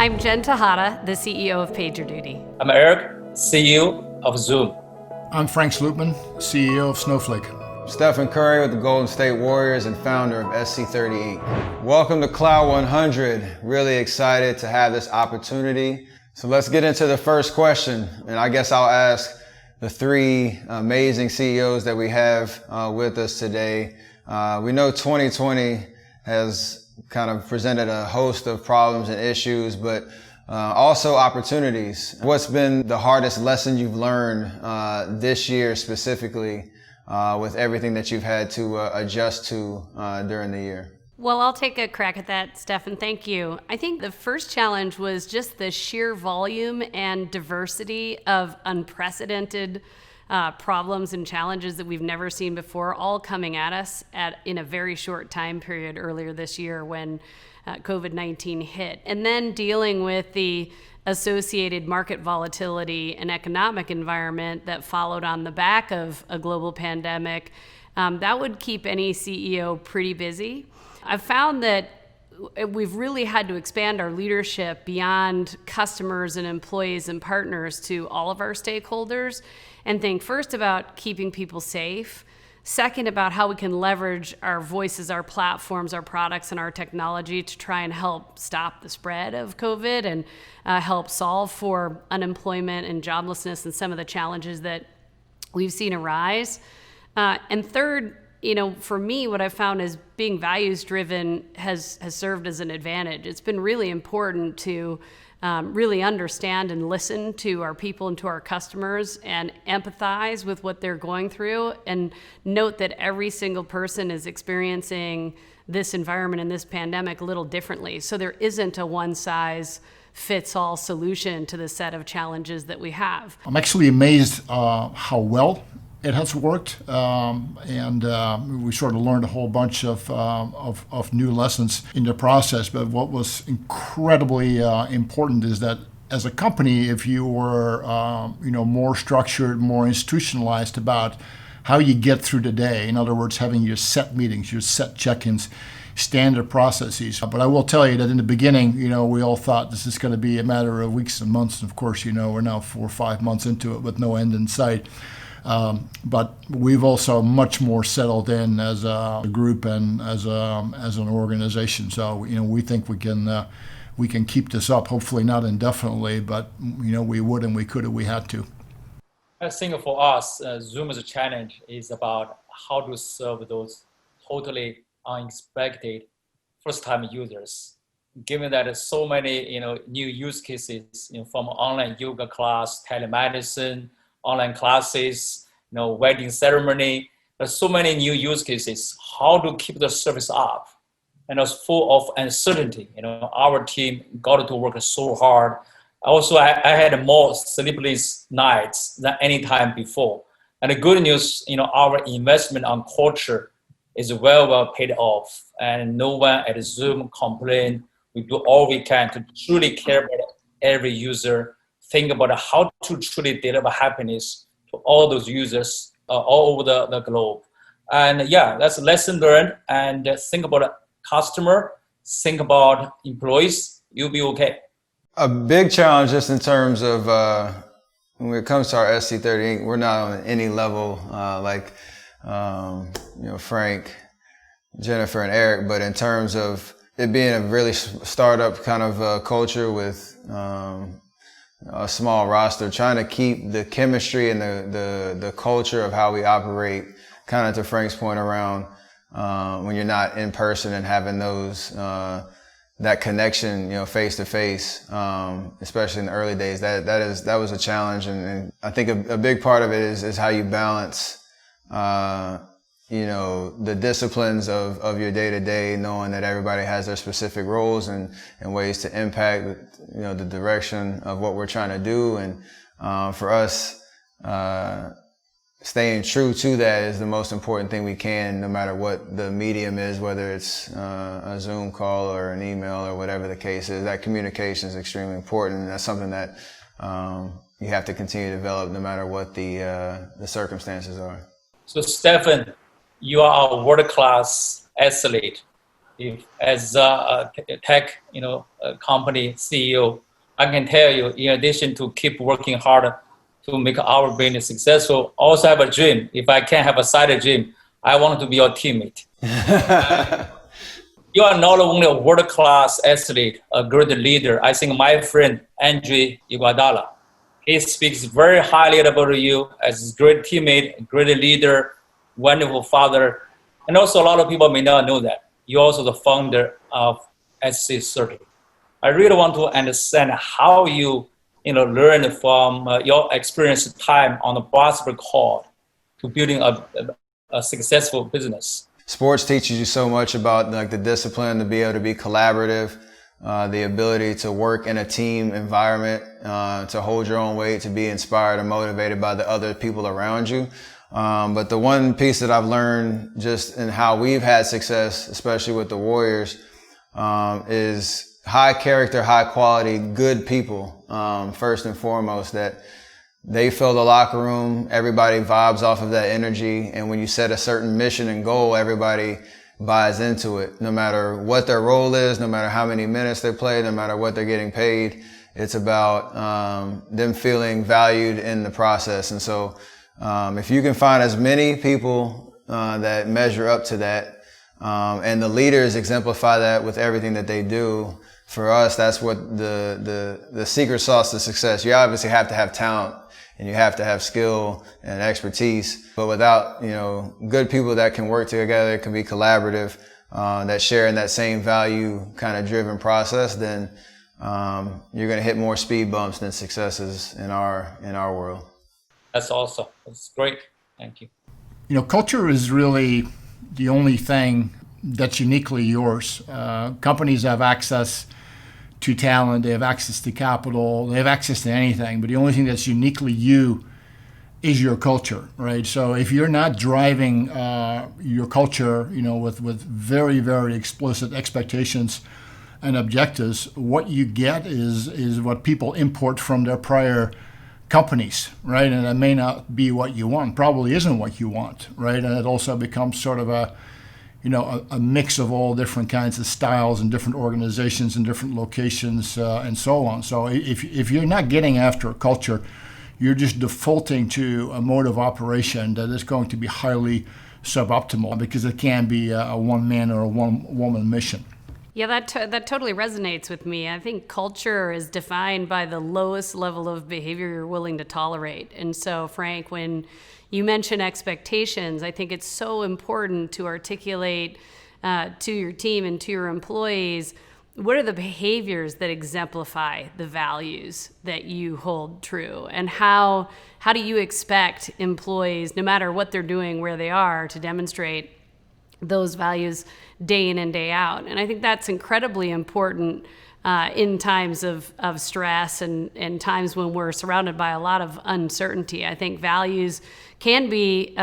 I'm Jen Tejada, the CEO of PagerDuty. I'm Eric, CEO of Zoom. I'm Frank Slootman, CEO of Snowflake. Steph Curry with the Golden State Warriors and founder of SC38. Welcome to Cloud 100. Really excited to have this opportunity. So let's get into the first question. And I guess I'll ask the three amazing CEOs that we have with us today. We know 2020 has kind of presented a host of problems and issues, but also opportunities. What's been the hardest lesson you've learned this year specifically with everything that you've had to adjust to during the year? Well, I'll take a crack at that, Stephen. Thank you. I think the first challenge was just the sheer volume and diversity of unprecedented problems and challenges that we've never seen before, all coming at us in a very short time period earlier this year when COVID-19 hit. And then dealing with the associated market volatility and economic environment that followed on the back of a global pandemic, that would keep any CEO pretty busy. I've found that we've really had to expand our leadership beyond customers and employees and partners to all of our stakeholders and think first about keeping people safe, second about how we can leverage our voices, our platforms, our products, and our technology to try and help stop the spread of COVID and help solve for unemployment and joblessness and some of the challenges that we've seen arise. And third, for me, what I've found is being values-driven has served as an advantage. It's been really important to really understand and listen to our people and to our customers and empathize with what they're going through and note that every single person is experiencing this environment and this pandemic a little differently. So there isn't a one-size-fits-all solution to the set of challenges that we have. I'm actually amazed how well it has worked, and we sort of learned a whole bunch of new lessons in the process. But what was incredibly important is that as a company, if you were more structured, more institutionalized about how you get through the day, in other words, having your set meetings, your set check-ins, standard processes. But I will tell you that in the beginning, we all thought this is going to be a matter of weeks and months. And of course, we're now 4 or 5 months into it with no end in sight. But we've also much more settled in as a group and as an organization. So we think we can keep this up. Hopefully not indefinitely, but we would and we could if we had to. I think for us, Zoom's challenge is about how to serve those totally unexpected first-time users. Given that so many new use cases, from online yoga class, telemedicine, online classes, wedding ceremony. There's so many new use cases. How to keep the service up? And it's full of uncertainty. Our team got to work so hard. Also, I had more sleepless nights than any time before. And the good news, our investment on culture is well paid off. And no one at Zoom complained. We do all we can to truly care about every user. Think about how to truly deliver happiness to all those users all over the globe. And that's a lesson learned. And think about a customer, think about employees, you'll be okay. A big challenge just in terms of when it comes to our SC38, we're not on any level like Frank, Jennifer, and Eric, but in terms of it being a really startup kind of culture with a small roster, trying to keep the chemistry and the culture of how we operate, kind of to Frank's point around when you're not in person and having those that connection, face to face, especially in the early days. That was a challenge, and I think a big part of it is how you balance the disciplines of your day-to-day, knowing that everybody has their specific roles and ways to impact, the direction of what we're trying to do. And for us, staying true to that is the most important thing we can, no matter what the medium is, whether it's a Zoom call or an email or whatever the case is. That communication is extremely important, and that's something that you have to continue to develop no matter what the circumstances are. So Stephen, you are a world-class athlete. If as a tech, company CEO, I can tell you, in addition to keep working hard to make our business successful, also have a dream. If I can have a side dream, I want to be your teammate. You are not only a world-class athlete, a great leader. I think my friend, Andre Iguodala, he speaks very highly about you as a great teammate, great leader, wonderful father. And also a lot of people may not know that. You're also the founder of SC30. I really want to understand how you learned from your experience time on the basketball court to building a successful business. Sports teaches you so much about like the discipline to be able to be collaborative, the ability to work in a team environment, to hold your own weight, to be inspired and motivated by the other people around you. But the one piece that I've learned just in how we've had success, especially with the Warriors, is high character, high quality, good people, first and foremost, that they fill the locker room. Everybody vibes off of that energy. And when you set a certain mission and goal, everybody buys into it, no matter what their role is, no matter how many minutes they play, no matter what they're getting paid. It's about them feeling valued in the process. And so if you can find as many people that measure up to that, and the leaders exemplify that with everything that they do, for us, that's what the secret sauce to success. You obviously have to have talent and you have to have skill and expertise, but without, good people that can work together, can be collaborative, that share in that same value kind of driven process, then you're going to hit more speed bumps than successes in our world. That's awesome. That's great. Thank you. Culture is really the only thing that's uniquely yours. Companies have access to talent, they have access to capital, they have access to anything, but the only thing that's uniquely you is your culture, right? So if you're not driving your culture, with very, very explicit expectations and objectives, what you get is what people import from their prior companies, right? And it may not be what you want, probably isn't what you want, right? And it also becomes sort of a mix of all different kinds of styles and different organizations and different locations and so on. So if you're not getting after a culture, you're just defaulting to a mode of operation that is going to be highly suboptimal because it can be a one-man or a one-woman mission. Yeah, that totally resonates with me. I think culture is defined by the lowest level of behavior you're willing to tolerate. And so, Frank, when you mention expectations, I think it's so important to articulate to your team and to your employees, what are the behaviors that exemplify the values that you hold true? And how do you expect employees, no matter what they're doing, where they are, to demonstrate those values day in and day out? And I think that's incredibly important in times of stress and times when we're surrounded by a lot of uncertainty. I think values can be,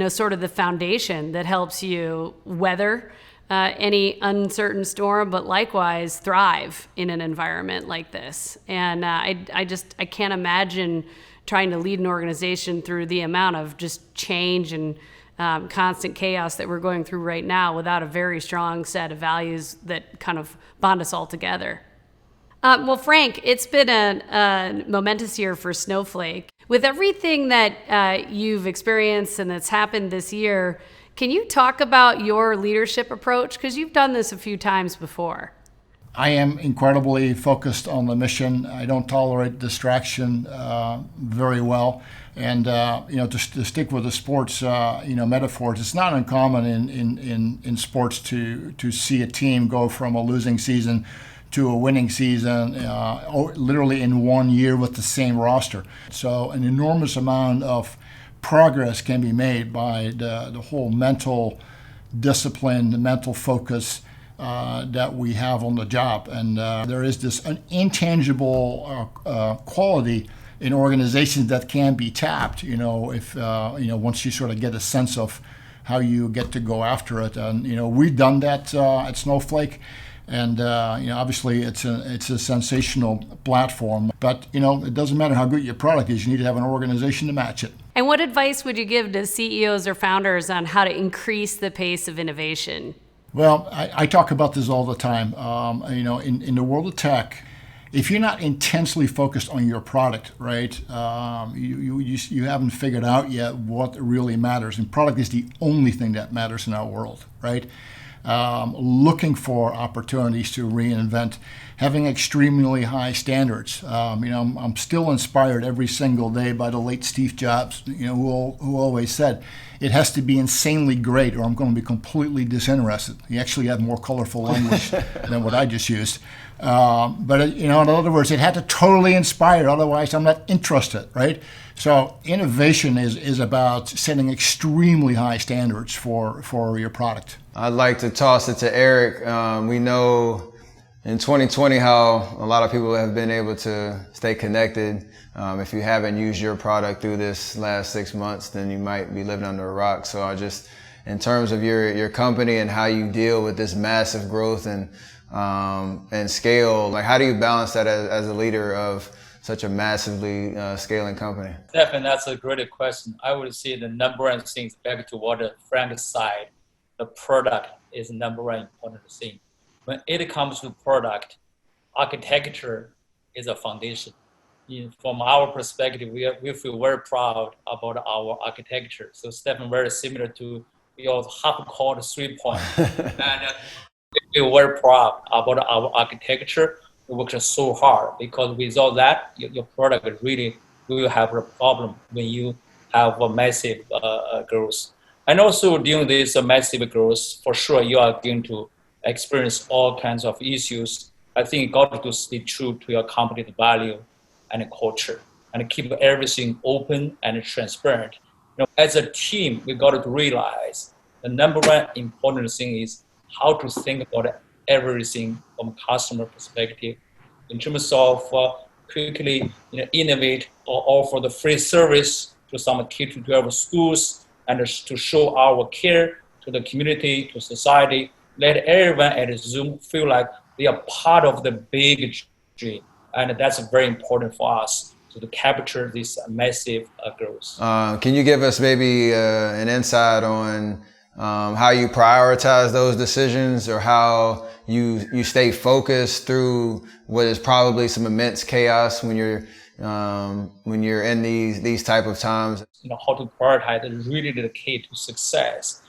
sort of the foundation that helps you weather any uncertain storm, but likewise thrive in an environment like this. And I can't imagine trying to lead an organization through the amount of just change and constant chaos that we're going through right now without a very strong set of values that kind of bond us all together. Well, Frank, it's been a momentous year for Snowflake. With everything that you've experienced and that's happened this year, can you talk about your leadership approach? Because you've done this a few times before. I am incredibly focused on the mission. I don't tolerate distraction very well. And to stick with the sports metaphors, it's not uncommon in sports to see a team go from a losing season to a winning season, literally in 1 year with the same roster. So an enormous amount of progress can be made by the whole mental discipline, the mental focus that we have on the job. And there is this intangible quality in organizations that can be tapped, if once you sort of get a sense of how you get to go after it. And we've done that at Snowflake, and obviously it's a sensational platform. But it doesn't matter how good your product is; you need to have an organization to match it. And what advice would you give to CEOs or founders on how to increase the pace of innovation? Well, I talk about this all the time. In the world of tech, if you're not intensely focused on your product, right, you haven't figured out yet what really matters. And product is the only thing that matters in our world, right? Looking for opportunities to reinvent, having extremely high standards. I'm still inspired every single day by the late Steve Jobs, who always said, it has to be insanely great or I'm going to be completely disinterested. He actually had more colorful language than what I just used. But in other words, it had to totally inspire, otherwise I'm not interested, right? So innovation is about setting extremely high standards for your product. I'd like to toss it to Eric. We know in 2020 how a lot of people have been able to stay connected. If you haven't used your product through this last 6 months, then you might be living under a rock. So I just, in terms of your company and how you deal with this massive growth and scale, like how do you balance that as a leader of such a massively scaling company? Stephen, that's a great question. I would say the number one thing is back to what Frank said. The product is the number one important thing. When it comes to product, architecture is a foundation. From our perspective, we feel very proud about our architecture. So Stephen, very similar to your half-court 3-point. And we feel very proud about our architecture. We work so hard because without that, your product really will have a problem when you have a massive growth. And also during this massive growth, for sure, you are going to experience all kinds of issues. I think you got to stay true to your company's value and culture and keep everything open and transparent. As a team, we got to realize the number one important thing is how to think about everything from a customer perspective in terms of quickly innovate or offer the free service to some K-12 schools and to show our care to the community, to society. Let everyone at Zoom feel like they are part of the big dream. And that's very important for us to capture this massive growth. Can you give us maybe an insight on how you prioritize those decisions or how you stay focused through what is probably some immense chaos when you're in these type of times? How to prioritize is really the key to success.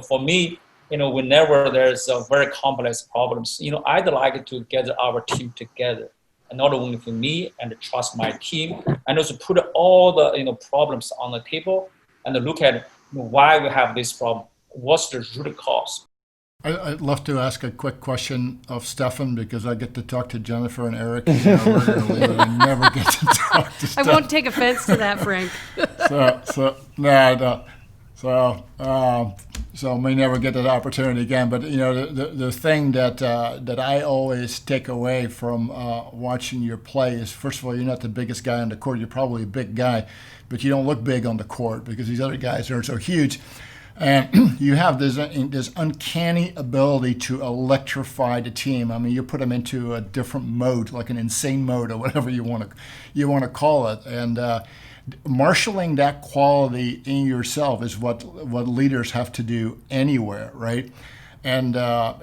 For me, whenever there's a very complex problems, I'd like to get our team together, and not only for me and trust my team, and also put all the problems on the table and look at why we have this problem. What's the root cause? I'd love to ask a quick question of Stefan because I get to talk to Jennifer and Eric regularly, but I never get to talk to Stefan. I won't take offense to that, Frank. So I may never get that opportunity again. But the thing that I always take away from watching your play is, first of all, you're not the biggest guy on the court. You're probably a big guy, but you don't look big on the court because these other guys are so huge. And you have this uncanny ability to electrify the team. I mean, you put them into a different mode, like an insane mode or whatever you want to call it. And marshaling that quality in yourself is what leaders have to do anywhere, right? And how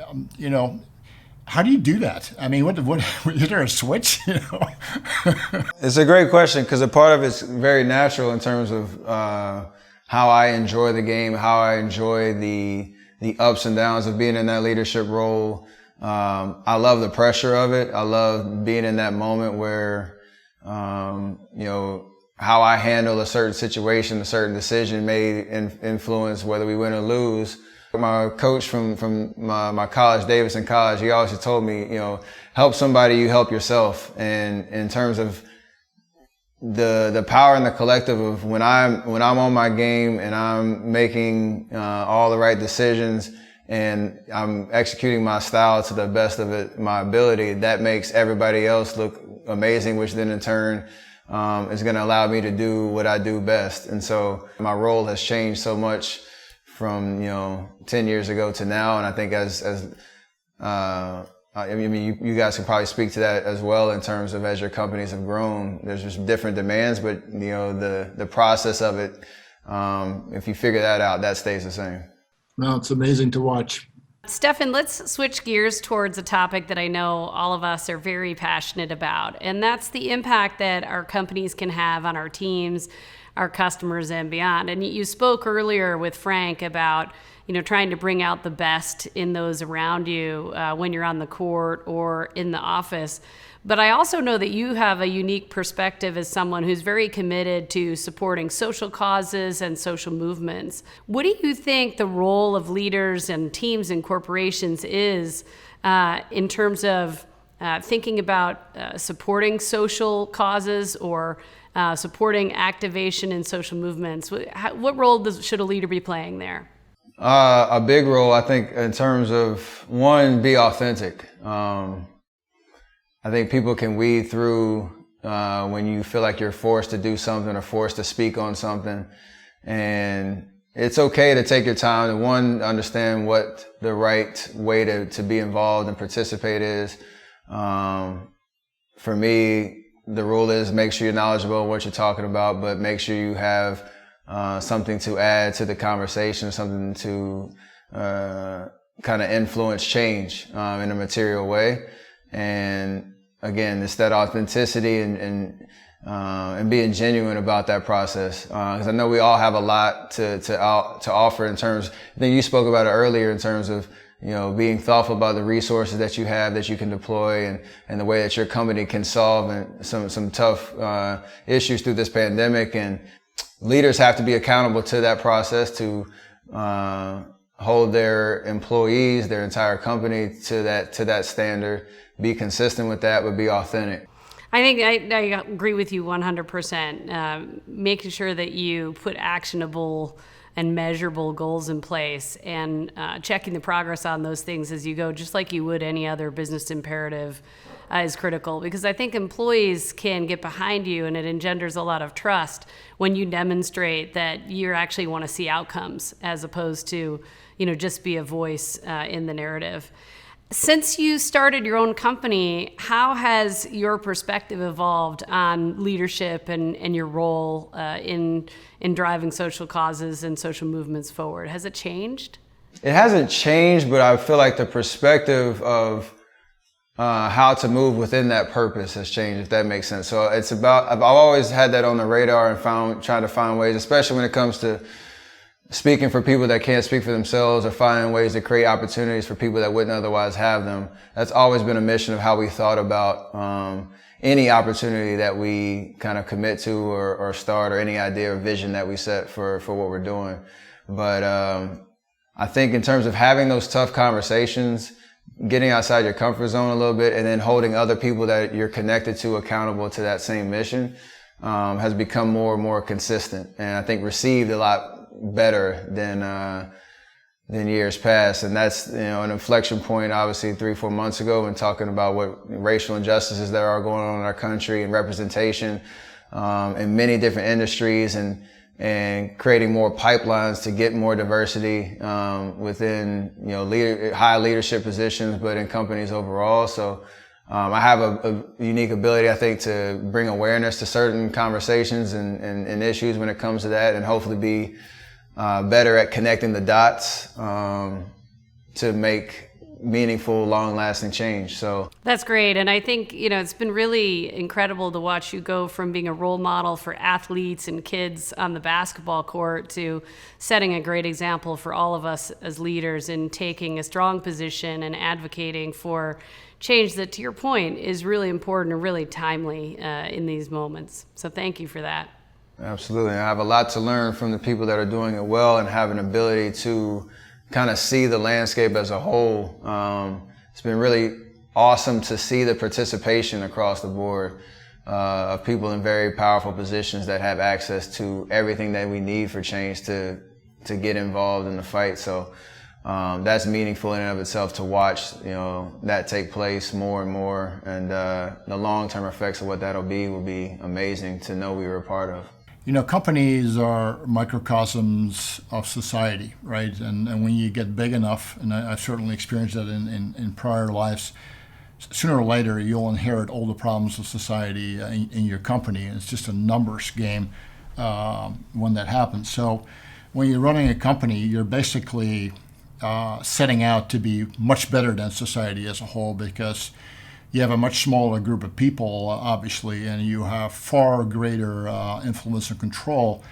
do you do that? I mean, what is there a switch? It's a great question because a part of it's very natural in terms of how I enjoy the game, how I enjoy the ups and downs of being in that leadership role. I love the pressure of it. I love being in that moment where, how I handle a certain situation, a certain decision may influence whether we win or lose. My coach from my college, Davidson College, he always told me, help somebody, you help yourself. And in terms of the power in the collective of when I'm on my game and I'm making all the right decisions and I'm executing my style to the best of my ability, that makes everybody else look amazing, which then in turn is going to allow me to do what I do best. And so my role has changed so much from 10 years ago to now, and I think you guys can probably speak to that as well in terms of as your companies have grown. There's just different demands, but the process of it, if you figure that out, that stays the same. No, it's amazing to watch. Stefan, let's switch gears towards a topic that I know all of us are very passionate about, and that's the impact that our companies can have on our teams, our customers, and beyond. And you spoke earlier with Frank about trying to bring out the best in those around you when you're on the court or in the office. But I also know that you have a unique perspective as someone who's very committed to supporting social causes and social movements. What do you think the role of leaders and teams and corporations is in terms of thinking about supporting social causes or supporting activation in social movements? What role should a leader be playing there? A big role, I think, in terms of, one, be authentic. I think people can weed through when you feel like you're forced to do something or forced to speak on something. And it's okay to take your time to, one, understand what the right way to be involved and participate is. For me, the rule is make sure you're knowledgeable in what you're talking about, but make sure you have something to add to the conversation, something to kind of influence change in a material way. And again, it's that authenticity and being genuine about that process. Because I know we all have a lot to offer in terms. I think you spoke about it earlier in terms of being thoughtful about the resources that you have that you can deploy and the way that your company can solve some tough issues through this pandemic. And leaders have to be accountable to that process to hold their employees, their entire company to that standard. Be consistent with that, but be authentic. I think I agree with you 100%. Making sure that you put actionable and measurable goals in place and checking the progress on those things as you go, just like you would any other business imperative, is critical, because I think employees can get behind you and it engenders a lot of trust when you demonstrate that you actually want to see outcomes as opposed to, just be a voice in the narrative. Since you started your own company, how has your perspective evolved on leadership and your role in driving social causes and social movements forward? Has it changed? It hasn't changed, but I feel like the perspective of how to move within that purpose has changed, if that makes sense. So it's about, I've always had that on the radar and trying to find ways, especially when it comes to speaking for people that can't speak for themselves or finding ways to create opportunities for people that wouldn't otherwise have them. That's always been a mission of how we thought about any opportunity that we kind of commit to or start, or any idea or vision that we set for what we're doing. But I think in terms of having those tough conversations, getting outside your comfort zone a little bit, and then holding other people that you're connected to accountable to that same mission has become more and more consistent, and I think received a lot better than years past. And that's an inflection point, obviously 3-4 months ago, when talking about what racial injustices that are going on in our country and representation in many different industries, and creating more pipelines to get more diversity within high leadership positions, but in companies overall. So I have a unique ability, I think, to bring awareness to certain conversations and issues when it comes to that, and hopefully be better at connecting the dots to make meaningful, long-lasting change. So that's great. And I think, it's been really incredible to watch you go from being a role model for athletes and kids on the basketball court to setting a great example for all of us as leaders in taking a strong position and advocating for change that, to your point, is really important and really timely in these moments. So thank you for that. Absolutely. I have a lot to learn from the people that are doing it well and have an ability to kind of see the landscape as a whole. It's been really awesome to see the participation across the board of people in very powerful positions that have access to everything that we need for change to get involved in the fight. So that's meaningful in and of itself to watch, that take place more and more. And the long-term effects of what that'll be will be amazing to know we were a part of. Companies are microcosms of society, right? And when you get big enough, and I've certainly experienced that in prior lives, sooner or later you'll inherit all the problems of society in your company. And it's just a numbers game when that happens. So when you're running a company, you're basically setting out to be much better than society as a whole, because you have a much smaller group of people, obviously, and you have far greater influence and control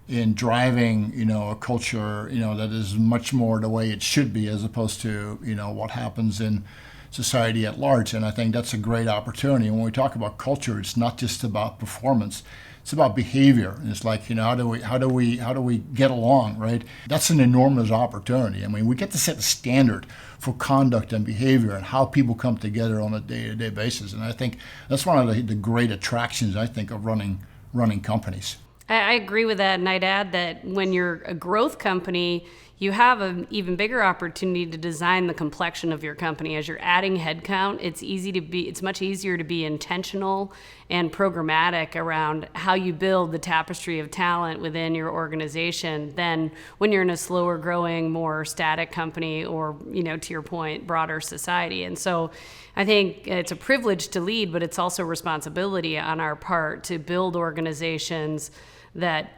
in driving, a culture, that is much more the way it should be, as opposed to, what happens in society at large. And I think that's a great opportunity. When we talk about culture, it's not just about performance. It's about behavior. And it's like, how do we get along, right? That's an enormous opportunity. I mean, we get to set the standard for conduct and behavior and how people come together on a day-to-day basis. And I think that's one of the great attractions, I think, of running companies. I agree with that, and I'd add that when you're a growth company, you have an even bigger opportunity to design the complexion of your company. As you're adding headcount, it's much easier to be intentional and programmatic around how you build the tapestry of talent within your organization than when you're in a slower growing, more static company, or, to your point, broader society. And so I think it's a privilege to lead, but it's also a responsibility on our part to build organizations that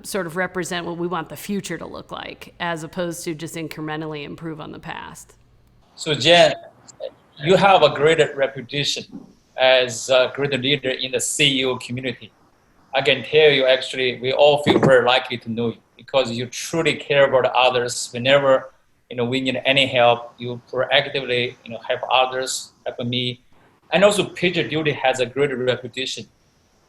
sort of represent what we want the future to look like, as opposed to just incrementally improve on the past. So Jen, you have a great reputation as a great leader in the CEO community. I can tell you, actually, we all feel very lucky to know you, because you truly care about others. Whenever we need any help, you proactively help others, help me. And also PagerDuty has a great reputation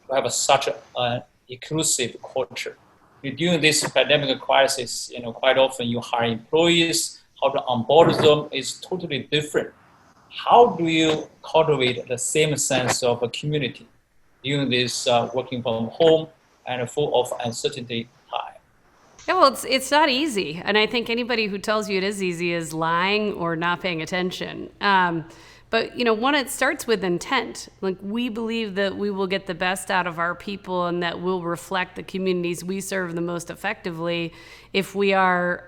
to have such an inclusive culture. During this pandemic crisis, quite often you hire employees, how to onboard them is totally different. How do you cultivate the same sense of a community during this working from home and full of uncertainty time? Yeah, well, it's not easy. And I think anybody who tells you it is easy is lying or not paying attention. But, one, it starts with intent. Like, we believe that we will get the best out of our people and that we'll reflect the communities we serve the most effectively if we are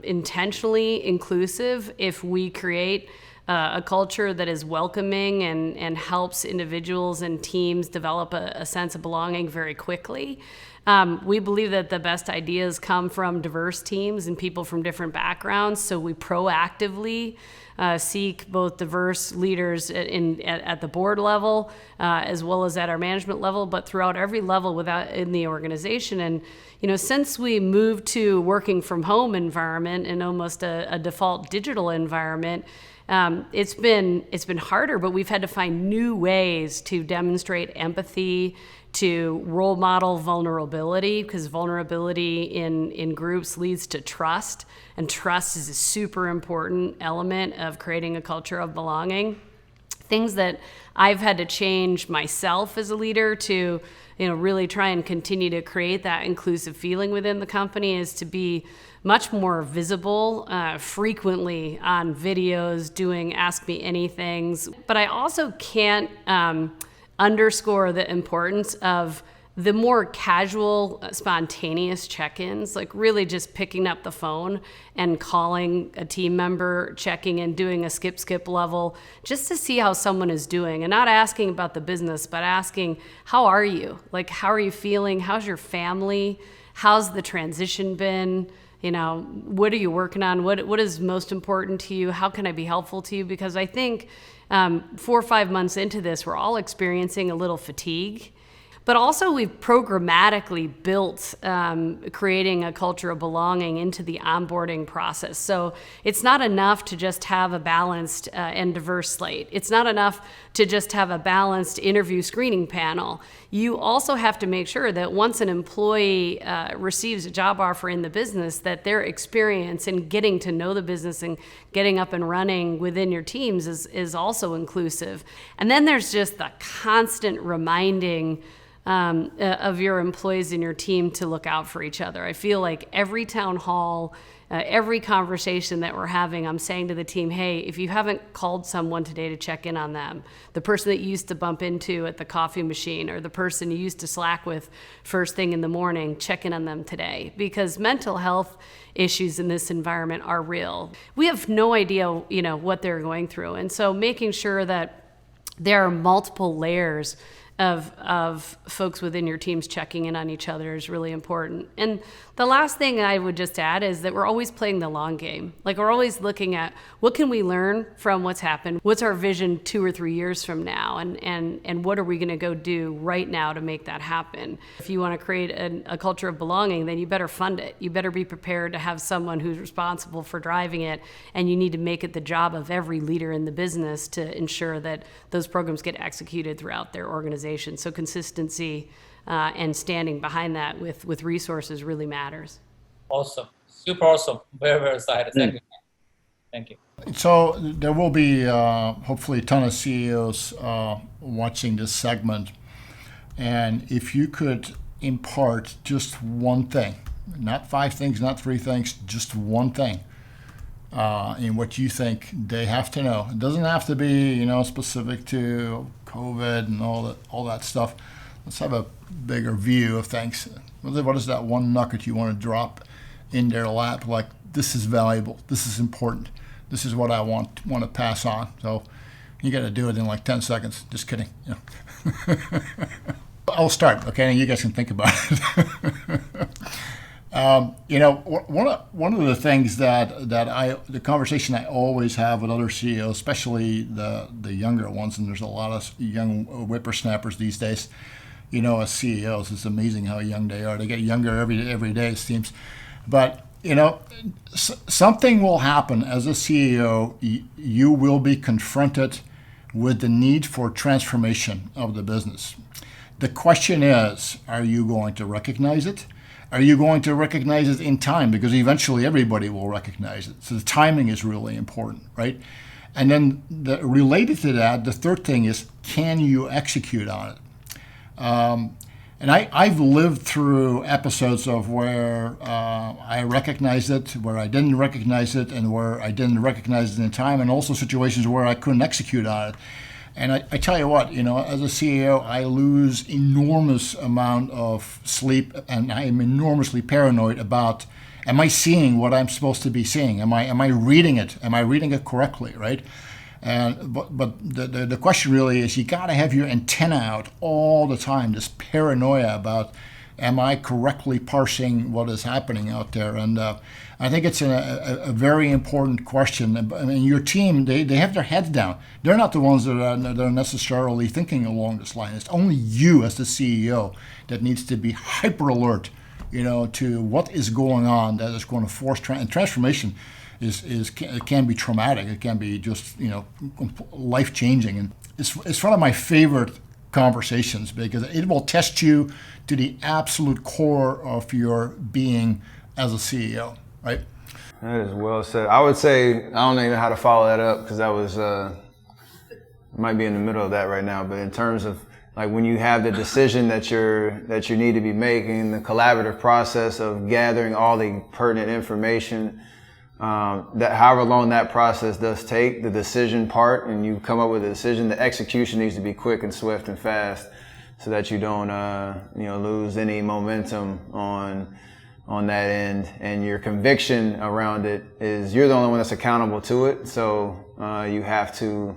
intentionally inclusive, if we create a culture that is welcoming and helps individuals and teams develop a sense of belonging very quickly. We believe that the best ideas come from diverse teams and people from different backgrounds, so we proactively seek both diverse leaders at the board level as well as at our management level, but throughout every level in the organization. And since we moved to working from home environment and almost a default digital environment, it's been harder, but we've had to find new ways to demonstrate empathy, to role model vulnerability, because vulnerability in groups leads to trust, and trust is a super important element of creating a culture of belonging. Things that I've had to change myself as a leader to really try and continue to create that inclusive feeling within the company is to be much more visible, frequently on videos, doing Ask Me Anythings. But I also can't underscore the importance of the more casual, spontaneous check-ins, like really just picking up the phone and calling a team member, checking in, doing a skip level, just to see how someone is doing, and not asking about the business, but asking, how are you? Like, how are you feeling? How's your family? How's the transition been? What are you working on? What is most important to you? How can I be helpful to you? Because I think 4 or 5 months into this, we're all experiencing a little fatigue. But also we've programmatically built creating a culture of belonging into the onboarding process. So it's not enough to just have a balanced and diverse slate. It's not enough to just have a balanced interview screening panel. You also have to make sure that once an employee receives a job offer in the business, that their experience in getting to know the business and getting up and running within your teams is also inclusive. And then there's just the constant reminding of your employees and your team to look out for each other. I feel like every town hall, every conversation that we're having, I'm saying to the team, hey, if you haven't called someone today to check in on them, the person that you used to bump into at the coffee machine or the person you used to Slack with first thing in the morning, check in on them today, because mental health issues in this environment are real. We have no idea, what they're going through. And so making sure that there are multiple layers of folks within your teams checking in on each other is really important. And the last thing I would just add is that we're always playing the long game. Like, we're always looking at what can we learn from what's happened? What's our vision 2 or 3 years from now? And what are we going to go do right now to make that happen? If you want to create a culture of belonging, then you better fund it. You better be prepared to have someone who's responsible for driving it, and you need to make it the job of every leader in the business to ensure that those programs get executed throughout their organization. So consistency and standing behind that with resources really matters. Awesome. Super awesome. Very, very excited. Thank you. Thank you. So there will be hopefully a ton of CEOs watching this segment. And if you could impart just one thing, not 5 things, not 3 things, just one thing in what you think they have to know. It doesn't have to be, specific to COVID and all that stuff. Let's have a bigger view of things. What is that one nugget you want to drop in their lap? Like, this is valuable. This is important. This is what I want to pass on. So you got to do it in like 10 seconds. Just kidding. I'll start, okay? And you guys can think about it. One of the things the conversation I always have with other CEOs, especially the younger ones, and there's a lot of young whippersnappers these days, as CEOs, it's amazing how young they are. They get younger every day, it seems. But, something will happen as a CEO. You will be confronted with the need for transformation of the business. The question is, are you going to recognize it? Are you going to recognize it in time? Because eventually everybody will recognize it. So the timing is really important, right? And then related to that, the third thing is, can you execute on it? And I've lived through episodes of where I recognized it, where I didn't recognize it, and where I didn't recognize it in time, and also situations where I couldn't execute on it. And I tell you what, as a CEO, I lose enormous amount of sleep, and I am enormously paranoid about, am I seeing what I'm supposed to be seeing? Am I reading it? Am I reading it correctly, right? And but the question really is, you got to have your antenna out all the time, this paranoia about, am I correctly parsing what is happening out there? And I think it's a very important question. I mean, your team, they have their heads down. They're not the ones that are necessarily thinking along this line. It's only you as the CEO that needs to be hyper alert, to what is going on that is going to force transformation. It can be traumatic. It can be just life changing, and it's one of my favorite conversations because it will test you to the absolute core of your being as a CEO, right? That is well said. I would say, I don't even know how to follow that up because that was, might be in the middle of that right now, but in terms of like when you have the decision that you need to be making, the collaborative process of gathering all the pertinent information, that however long that process does take, the decision part, and you come up with a decision, the execution needs to be quick and swift and fast so that you don't, lose any momentum on that end. And your conviction around it is you're the only one that's accountable to it. So, you have to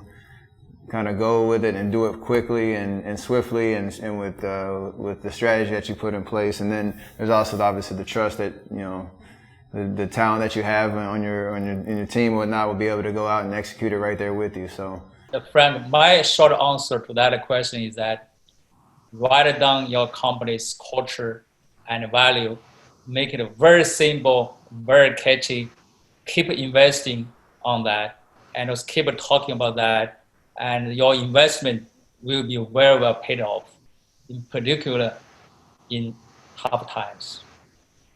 kind of go with it and do it quickly and swiftly and with the strategy that you put in place. And then there's also obviously the trust that, the talent that you have in your team or whatnot will be able to go out and execute it right there with you. So, Frank, my short answer to that question is that write down your company's culture and value, make it very simple, very catchy, keep investing on that, and just keep talking about that, and your investment will be very well paid off, in particular in tough times.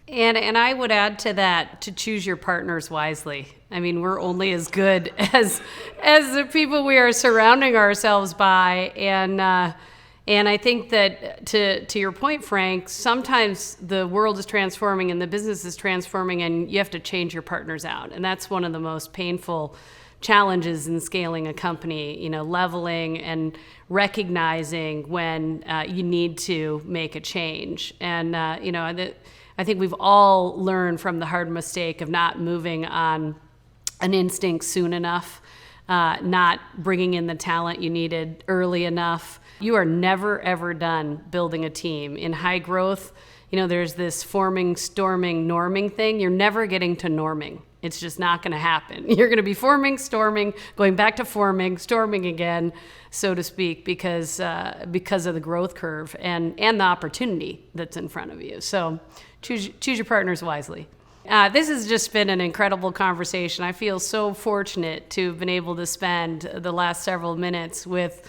And I would add to that to choose your partners wisely. I mean, we're only as good as the people we are surrounding ourselves by. And I think that to your point, Frank, sometimes the world is transforming and the business is transforming, and you have to change your partners out. And that's one of the most painful challenges in scaling a company, leveling and recognizing when you need to make a change. And, I think we've all learned from the hard mistake of not moving on an instinct soon enough. not bringing in the talent you needed early enough. You are never, ever done building a team. In high growth, there's this forming, storming, norming thing. You're never getting to norming. It's just not going to happen. You're going to be forming, storming, going back to forming, storming again, so to speak, because of the growth curve and the opportunity that's in front of you. So choose your partners wisely. This has just been an incredible conversation. I feel so fortunate to have been able to spend the last several minutes with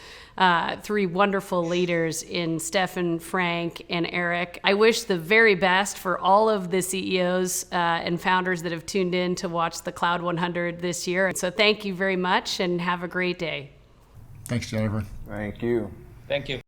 three wonderful leaders in Steph, Frank, and Eric. I wish the very best for all of the CEOs and founders that have tuned in to watch the Cloud 100 this year. So thank you very much and have a great day. Thanks, Jennifer. Thank you. Thank you.